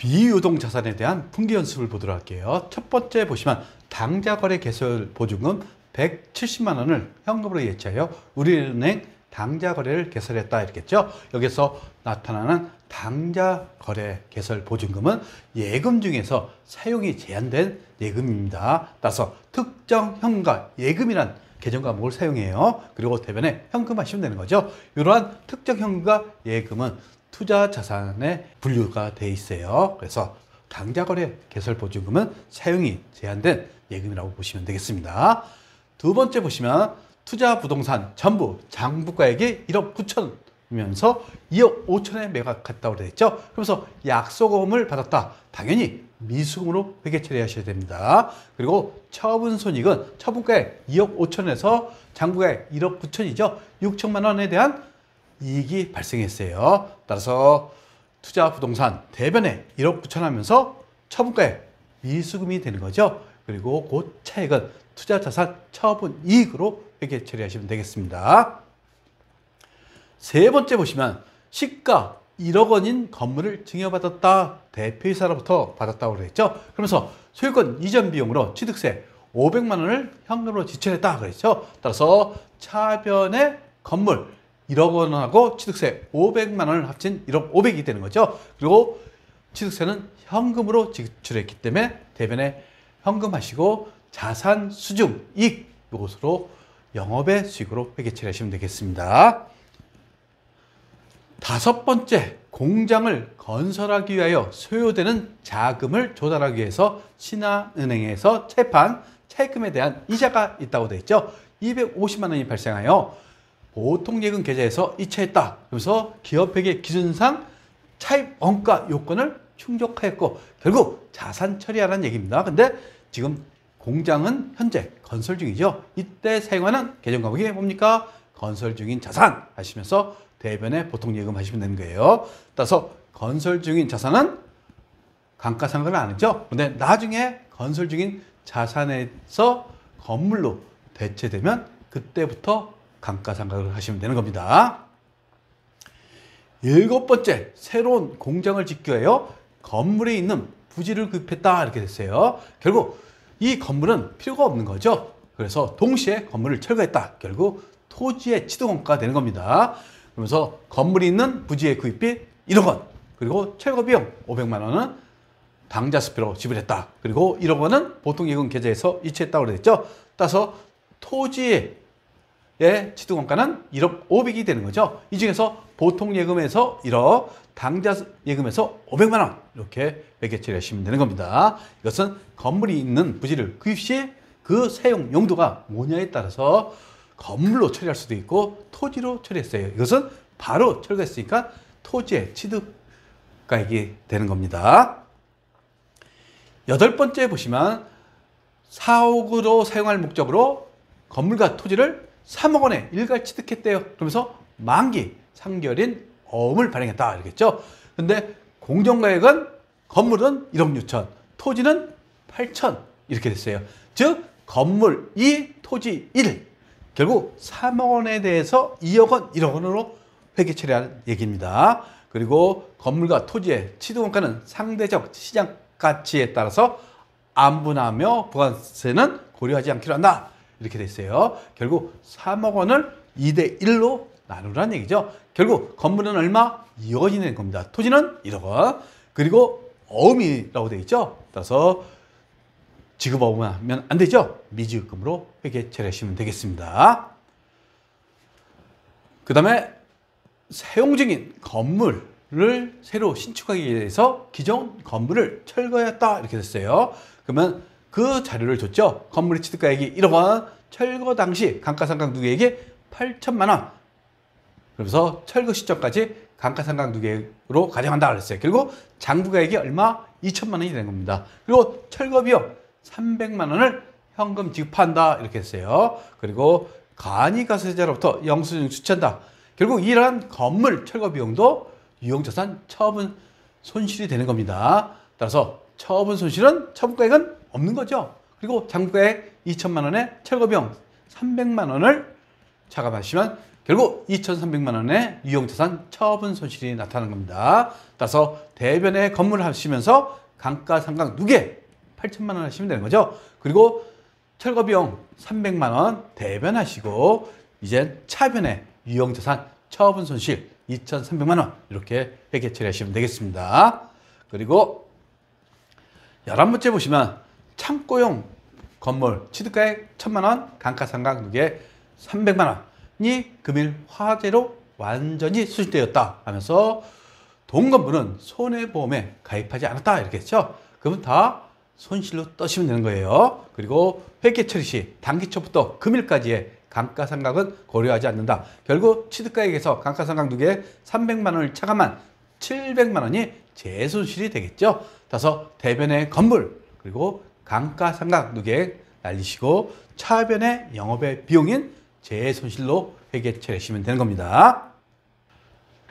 비유동 자산에 대한 분기 연습을 보도록 할게요. 첫 번째 보시면 당좌거래 개설 보증금 170만 원을 현금으로 예치하여 우리은행 당좌거래를 개설했다 이랬겠죠. 여기서 나타나는 당좌거래 개설 보증금은 예금 중에서 사용이 제한된 예금입니다. 따라서 특정 현금과 예금이란 계정 과목을 사용해요. 그리고 대변에 현금하시면 되는 거죠. 이러한 특정 현금과 예금은 투자 자산에 분류가 돼 있어요. 그래서 당좌거래 개설 보증금은 사용이 제한된 예금이라고 보시면 되겠습니다. 두 번째 보시면 투자 부동산 전부 장부가액이 1억 9천이면서 2억 5천에 매각했다고 되어 있죠. 그래서 약소금을 받았다. 당연히 미수금으로 회계 처리하셔야 됩니다. 그리고 처분 손익은 처분가액 2억 5천에서 장부가액 1억 9천이죠. 6천만 원에 대한 이익이 발생했어요. 따라서 투자 부동산 대변에 1억 9천 하면서 처분가액 미수금이 되는 거죠. 그리고 그 차액은 투자 자산 처분 이익으로 회계 처리하시면 되겠습니다. 세 번째 보시면 시가 1억 원인 건물을 증여받았다. 대표이사로부터 받았다고 그랬죠. 그러면서 소유권 이전 비용으로 취득세 500만 원을 현금으로 지출했다 그랬죠. 따라서 차변의 건물 1억 원하고 취득세 500만 원을 합친 1억 500이 되는 거죠. 그리고 취득세는 현금으로 지출했기 때문에 대변에 현금하시고 자산 수중 이익 이것으로 영업의 수익으로 회계 처리하시면 되겠습니다. 다섯 번째, 공장을 건설하기 위하여 소요되는 자금을 조달하기 위해서 신한은행에서 채판 차입금에 대한 이자가 있다고 되어 있죠. 250만 원이 발생하여 보통예금 계좌에서 이체했다. 그래서 기업회계 기준상 차입 원가 요건을 충족하였고 결국 자산 처리하라는 얘기입니다. 근데 지금 공장은 현재 건설 중이죠. 이때 사용하는 계정 과목이 뭡니까? 건설 중인 자산 하시면서 대변에 보통예금 하시면 되는 거예요. 따라서 건설 중인 자산은 감가상각을 안 했죠. 근데 나중에 건설 중인 자산에서 건물로 대체되면 그때부터 감가상각을 하시면 되는 겁니다. 일곱 번째, 새로운 공장을 짓기 위하여 건물에 있는 부지를 구입했다 이렇게 됐어요. 결국 이 건물은 필요가 없는 거죠. 그래서 동시에 건물을 철거했다. 결국 토지의 취득원가가 되는 겁니다. 그러면서 건물이 있는 부지의 구입비 1억 원, 그리고 철거 비용 500만 원은 당좌수표로 지불했다. 그리고 1억 원은 보통예금 계좌에서 이체했다고 그랬죠. 따라서 토지의 취득원가는 1억 500이 되는 거죠. 이 중에서 보통예금에서 1억, 당좌예금에서 500만 원 이렇게 회계 처리하시면 되는 겁니다. 이것은 건물이 있는 부지를 구입 시 그 사용 용도가 뭐냐에 따라서 건물로 처리할 수도 있고 토지로 처리했어요. 이것은 바로 철거했으니까 토지의 취득가액이 되는 겁니다. 여덟 번째 보시면 사옥으로 사용할 목적으로 건물과 토지를 3억 원에 일괄 취득했대요. 그러면서 만기 3개월인 어음을 발행했다 이러겠죠. 근데 공정가액은 건물은 1억 6천, 토지는 8천 이렇게 됐어요. 즉 건물 2, 토지 1. 결국 3억 원에 대해서 2억 원, 1억 원으로 회계 처리하는 얘기입니다. 그리고 건물과 토지의 취득원가는 상대적 시장 가치에 따라서 안분하며 부가세는 고려하지 않기로 한다. 이렇게 됐어요. 결국 3억 원을 2대 1로 나누라는 얘기죠. 결국 건물은 얼마? 2억 원이 되는 겁니다. 토지는 1억 원. 그리고 어음이라고 되어 있죠. 따라서 지급어음하면 안 되죠. 미지급금으로 회계 처리하시면 되겠습니다. 그 다음에 사용 중인 건물을 새로 신축하기 위해서 기존 건물을 철거했다 이렇게 됐어요. 그러면 그 자료를 줬죠. 건물의 취득가액이 1억 원, 철거 당시 감가상각 누계액이 8천만 원. 그래서 철거 시점까지 감가상각 누계액으로 가정한다 그랬어요. 그리고 장부가액이 얼마? 2천만 원이 되는 겁니다. 그리고 철거 비용 300만 원을 현금 지급한다 이렇게 했어요. 그리고 간이가세자로부터 영수증 수취한다. 결국 이러한 건물 철거 비용도 유용자산 처분 손실이 되는 겁니다. 따라서 처분 손실은 처분가액은 없는 거죠. 그리고 장부가액 2천만 원에 철거 비용 300만 원을 차감하시면 결국 2,300만 원의 유용자산 처분 손실이 나타나는 겁니다. 따라서 대변에 건물을 하시면서 감가상각 누계 8천만 원 하시면 되는 거죠. 그리고 철거 비용 300만 원 대변하시고 이제 차변에 유용자산 처분 손실 2,300만 원 이렇게 회계 처리하시면 되겠습니다. 그리고 11번째 보시면 창고용 건물 취득가액 1,000만 원, 감가상각 누계 300만 원이 금일 화재로 완전히 수출되었다 하면서 동건물은 손해보험에 가입하지 않았다 이렇게 했죠. 그러면 다 손실로 떠시면 되는 거예요. 그리고 회계 처리 시 당기 초부터 금일까지의 감가상각은 고려하지 않는다. 결국 취득가액에서 감가상각 누계 300만 원을 차감한 700만 원이 재손실이 되겠죠. 따라서 대변의 건물 그리고 감가상각 누계 날리시고 차변의 영업의 비용인 재손실로 회계 처리하시면 되는 겁니다.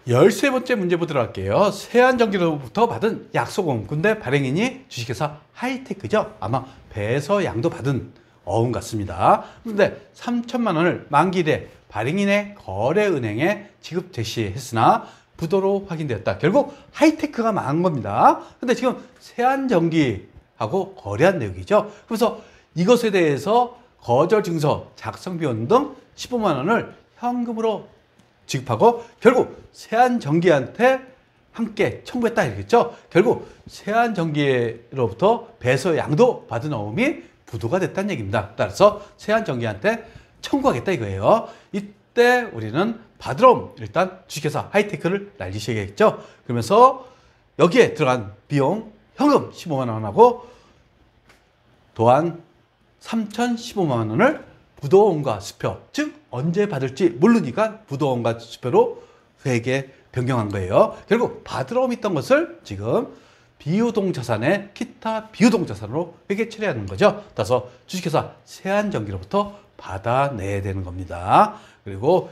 13번째 문제 보도록 할게요. 세안전기로부터 받은 약소금 근데 발행인이 주식회사 하이테크죠. 아마 배서양도 받은 어음 같습니다. 그런데 3천만 원을 만기일에 발행인의 거래은행에 지급 제시했으나 부도로 확인되었다. 결국 하이테크가 망한 겁니다. 근데 지금 세안전기하고 거래한 내용이죠. 그래서 이것에 대해서 거절증서, 작성비용 등 15만 원을 현금으로 지급하고 결국 세안전기한테 함께 청구했다 이랬죠. 결국 세안전기로부터 배서양도 받은 어음이 부도가 됐다는 얘기입니다. 따라서 세안전기한테 청구하겠다 이거예요. 이때 우리는 받으러 옴 일단 주식회사 하이테크를 날리셔야겠죠. 그러면서 여기에 들어간 비용 현금 15만 원하고 또한 3,015만 원을 부도원가 수표, 즉 언제 받을지 모르니까 부도원가 수표로 회계 변경한 거예요. 결국 받으러 옴 있던 것을 지금 비유동 자산의 기타 비유동 자산으로 회계 처리하는 거죠. 따라서 주식회사 세안전기로부터 받아내야 되는 겁니다. 그리고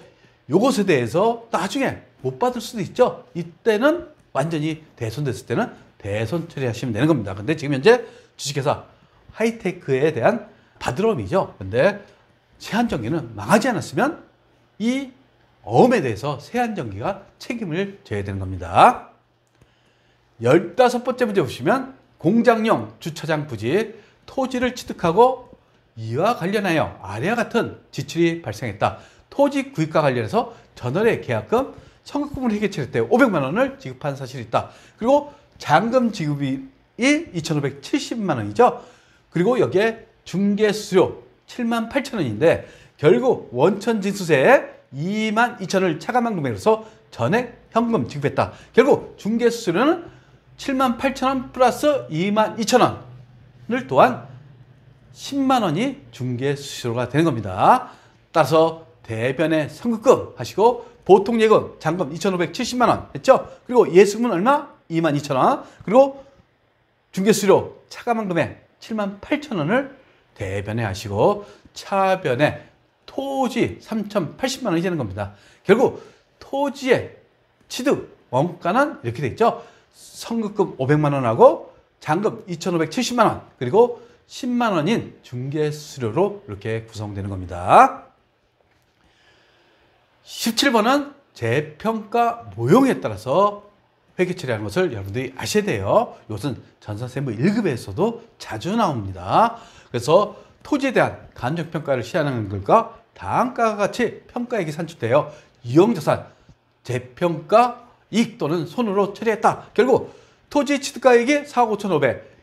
요것에 대해서 나중에 못 받을 수도 있죠. 이때는 완전히 대손됐을 때는 대손 처리하시면 되는 겁니다. 근데 지금 현재 주식회사 하이테크에 대한 받으러 옴이죠. 근데 세안전기는 망하지 않았으면 이 어음에 대해서 세안전기가 책임을 져야 되는 겁니다. 15번째 문제 보시면 공장용 주차장 부지 토지를 취득하고 이와 관련하여 아래와 같은 지출이 발생했다. 토지 구입과 관련해서 전월의 계약금, 청구금을 회계 처리 때 500만 원을 지급한 사실이 있다. 그리고 잔금 지급이 2,570만 원이죠. 그리고 여기에 중개수수료 78,000원인데 결국 원천징수세에 22,000원을 차감한 금액으로서 전액 현금 지급했다. 결국 중개수수료는 78,000원 플러스 22,000원을 또한 10만 원이 중개수수료가 되는 겁니다. 따라서 대변의 선급금 하시고 보통예금 잔금 2,570만 원 했죠. 그리고 예수금은 얼마? 22,000원. 그리고 중개수수료 차감한 금액 78,000원을 대변에 하시고 차변에 토지 3,080만 원이 되는 겁니다. 결국 토지의 취득 원가는 이렇게 돼 있죠. 선급금 500만 원하고 잔금 2,570만 원 그리고 10만 원인 중개수수료로 이렇게 구성되는 겁니다. 17번은 재평가 모형에 따라서 회계 처리하는 것을 여러분들이 아셔야 돼요. 이것은 전산세무 1급에서도 자주 나옵니다. 그래서 토지에 대한 간접평가를 시행하는 것과 다음과 같이 평가액이 산출되어 이용자산, 재평가 이익 또는 손으로 처리했다. 결국 토지 취득가액이 4억 5,500.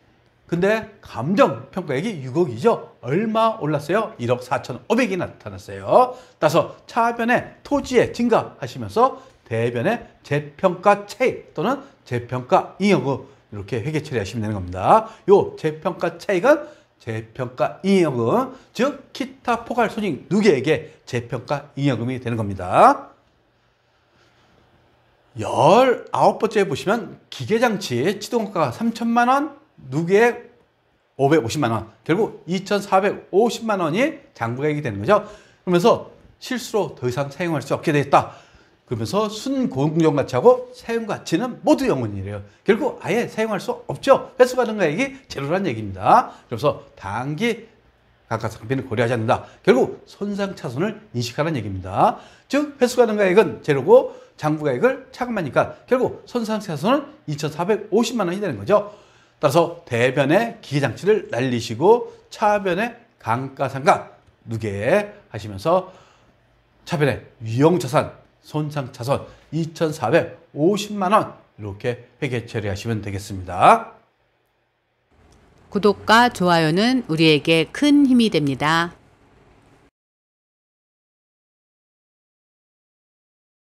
근데 감정평가액이 6억이죠. 얼마 올랐어요? 1억 4,500이 나타났어요. 따라서 차변에 토지에 증가하시면서 대변에 재평가 차익 또는 재평가 잉여금 이렇게 회계 처리하시면 되는 겁니다. 요 재평가 차익은 재평가 잉여금, 즉 기타 포괄 손익 누계액의 재평가 잉여금이 되는 겁니다. 19번째 보시면 기계장치 취득원가가 3천만 원, 누계액 550만 원, 결국 2,450만 원이 장부가액이 되는 거죠. 그러면서 실수로 더 이상 사용할 수 없게 됐다. 그러면서 순공정가치하고 사용가치는 모두 0원이래요. 결국 아예 사용할 수 없죠. 회수가능가액이 제로란 얘기입니다. 그래서 단기 감가상각비는 고려하지 않는다. 결국 손상차손을 인식하라는 얘기입니다. 즉 회수가능가액은 제로고 장부가액을 차감하니까 결국 손상차손은 2,450만 원이 되는 거죠. 따라서 대변의 기계장치를 날리시고 차변의 감가상각 누계 하시면서 차변의 유형자산 손상차손 2,450만 원 이렇게 회계 처리하시면 되겠습니다. 구독과 좋아요는 우리에게 큰 힘이 됩니다.